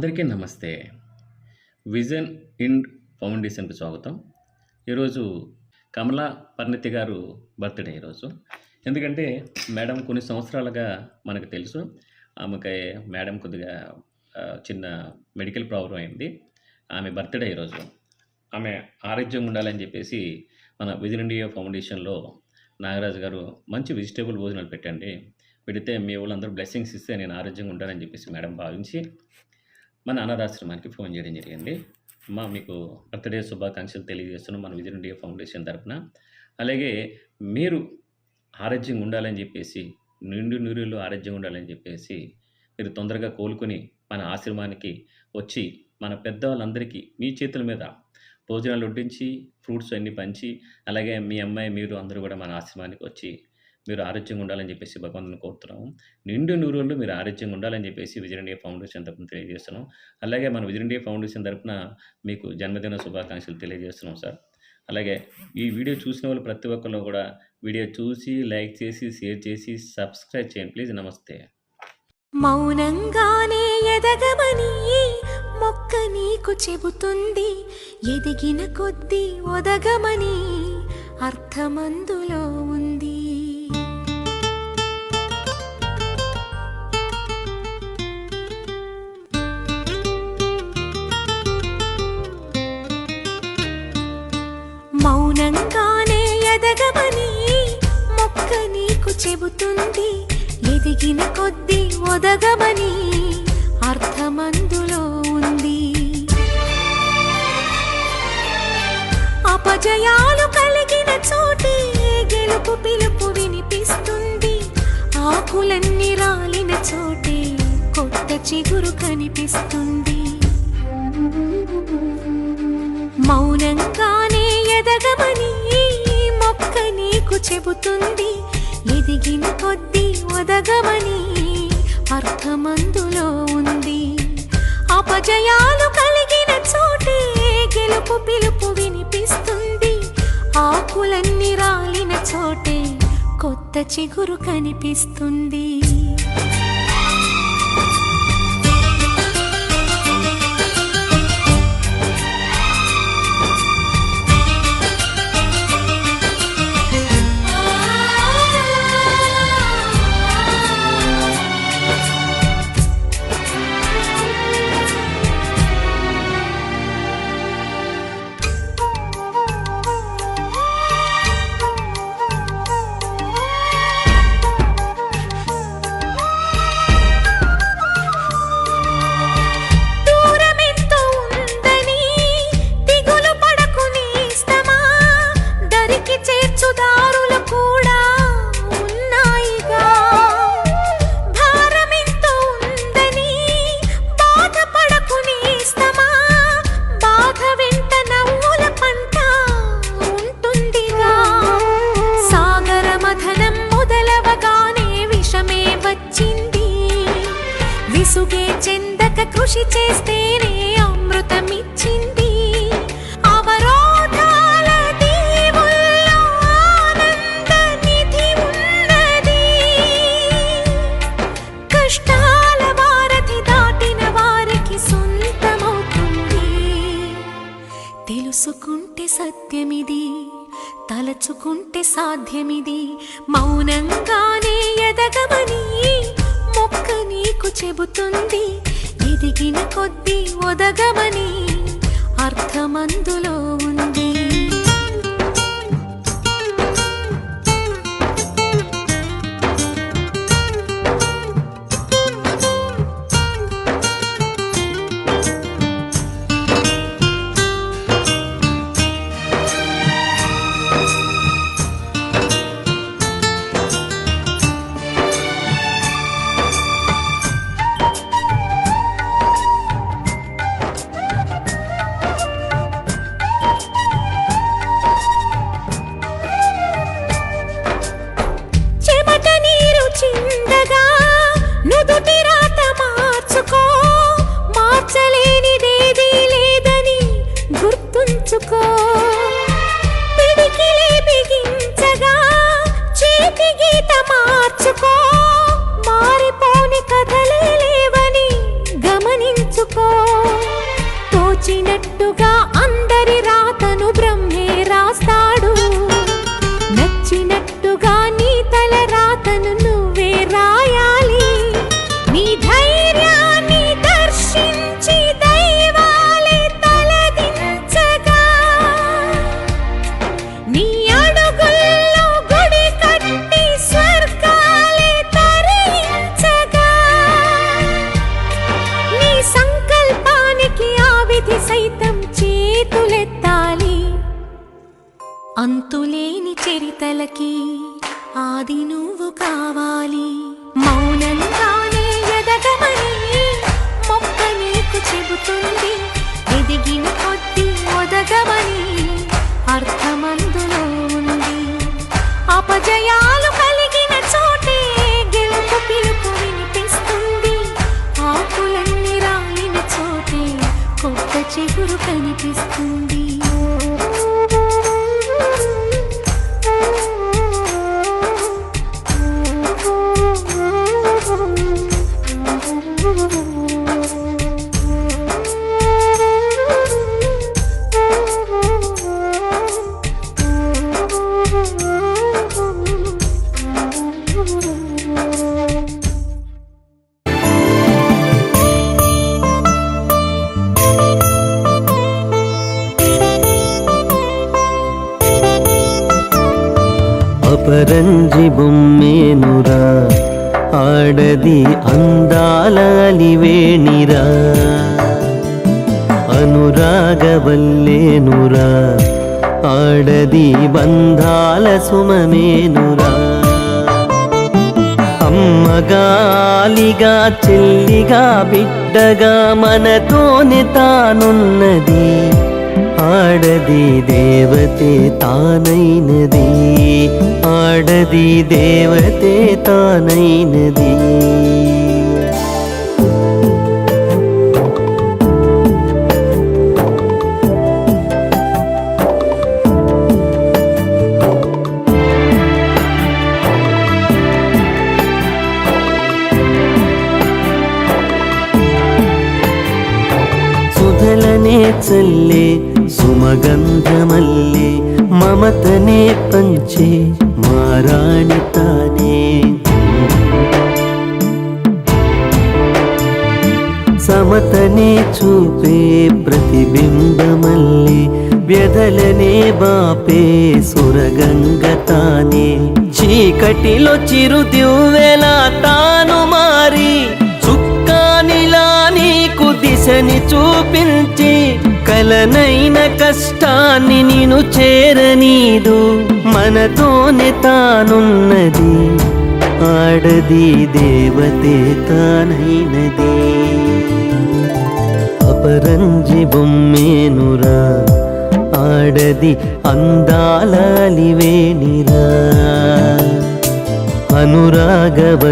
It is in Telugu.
అందరికీ నమస్తే. విజన్ ఇండ్ ఫౌండేషన్‌కి స్వాగతం. ఈరోజు కమలా పరిణితి గారు బర్త్‌డే ఈరోజు. ఎందుకంటే మేడం కొన్ని సంవత్సరాలుగా మనకు తెలుసు. ఆమెకి మేడం కొద్దిగా చిన్న మెడికల్ ప్రాబ్లమ్ అయింది. ఆమె బర్త్‌డే ఈరోజు. ఆమె ఆరోగ్యంగా ఉండాలని చెప్పేసి మన విజన్ ఇండియా ఫౌండేషన్‌లో నాగరాజు గారు మంచి వెజిటబుల్ భోజనాలు పెట్టండి. పెడితే మీ వాళ్ళందరూ బ్లెస్సింగ్స్ ఇస్తే నేను ఆరోగ్యంగా ఉంటానని చెప్పేసి మేడం భావించి మన అనాథాశ్రమానికి ఫోన్ చేయడం జరిగింది. అమ్మ మీకు బర్త్‌డే శుభాకాంక్షలు తెలియజేస్తున్నాం మన విజన్ ఇండియా ఫౌండేషన్ తరపున. అలాగే మీరు ఆరోగ్యంగా ఉండాలని చెప్పేసి, నిండు నూరేళ్ళు ఆరోగ్యంగా ఉండాలని చెప్పేసి, మీరు తొందరగా కోలుకొని మన ఆశ్రమానికి వచ్చి, మన పెద్దవాళ్ళందరికీ మీ చేతుల మీద భోజనాలు వడ్డించి, ఫ్రూట్స్ అన్నీ పంచి, అలాగే మీ అమ్మాయి, మీరు అందరూ కూడా మన ఆశ్రమానికి వచ్చి, మీరు ఆరోగ్యంగా ఉండాలని చెప్పేసి భగవంతుని కోరుతున్నాము. నిండు నూరేళ్ళు మీరు ఆరోగ్యంగా ఉండాలని చెప్పేసి విజన్ ఇండియా ఫౌండేషన్ తరపున తెలియజేస్తున్నాం. అలాగే మన విజన్ ఇండియా ఫౌండేషన్ తరపున మీకు జన్మదిన శుభాకాంక్షలు తెలియజేస్తున్నాం సార్. అలాగే ఈ వీడియో చూసిన వాళ్ళు ప్రతి ఒక్కళ్ళు కూడా వీడియో చూసి, లైక్ చేసి, షేర్ చేసి, సబ్స్క్రైబ్ చేయండి ప్లీజ్. నమస్తే. మౌనంగానే ఎదగమని మొక్క నీకు చెబుతుంది, ఎదిగిన కొద్దీ ఒదగమని అర్థమందులో ఉంది. మౌనంగానే ఎదగమని మొక్క నీకు చెబుతుంది, ఎదిగిన కొద్దీ ఒదగమని అర్థమందులో ఉంది. అపజయాలు కలిగిన చోటే గెలుపు పిలుపు వినిపిస్తుంది, ఆకులన్నీ రాలిన చోటే కొత్త చిగురు కనిపిస్తుంది. మౌనంగానే ఎదగమని మొక్క నీకు చెబుతుంది, ఎదిగిన కొద్దీ ఒదగమని అర్థమందులో ఉంది. అపజయాలు కలిగిన చోటే గెలుపు పిలుపు వినిపిస్తుంది, ఆకులన్నీ రాలిన చోటే కొత్త చిగురు కనిపిస్తుంది. విసుగే చెందక కృషి చేస్తేనే అమృతమిచ్చింది. అవరోధాల దీవుల్లో ఆనంద నిధి ఉన్నది, కష్టాల వారధి దాటిన వారికి సొంతమవుతుంది. తెలుసుకుంటే సత్యమిది, తలచుకుంటే సాధ్యమిది. మౌనంగానే ఎదగమని మొక్క నీకు చెబుతుంది, ఎదిగిన కొద్దీ ఒదగమని అర్థమందులో ఉంది. అంతులేని చరితలకి ఆది నువ్వు కావాలి. మౌనంగానే ఎదగమని మొక్క నీకు చెబుతుంది. ఎదిగిన కొద్ది ఒదగమని అర్థమందులో ఉంది. అపజయాలు కలిగిన చోటే గెలుపు పిలుపు వినిపిస్తుంది. ఆకులన్నీ రాలిన చోటే కొత్త చిగురు కనిపిస్తుంది. అపరంజి బొమ్మేనురా, ఆడది అందాల అలివేణిరా. అనురాగవల్లేనురా, ఆడది బంధాల సుమమేనురా. అమ్మగాలిగా చెల్లిగా బిడ్డగా మనతోనే తానున్నది. ఆడది దేవతే తానైనది, ఆడది దేవతే తానైనది. సుధలనే చల్లే సుమగంధమల్లే మమతనే పంచే మారాణి తానే. సమతనే చూపే ప్రతిబింబమల్లే వ్యధలనే బాపే సురగంగ తానే. చీకటిలో చిరుదివ్వెలా తాను మారి చుక్కానిలా నీకు దిశని చూపించి కలనైన కష్టాన్ని నిన్ను చేరనీదు. మనతోనే తానున్నది, ఆడది దేవతే తానైనది. అపరంజి బొమ్మేనురా, ఆడది అందాల అలివేణిరా. అనురాగవల్లేనురా,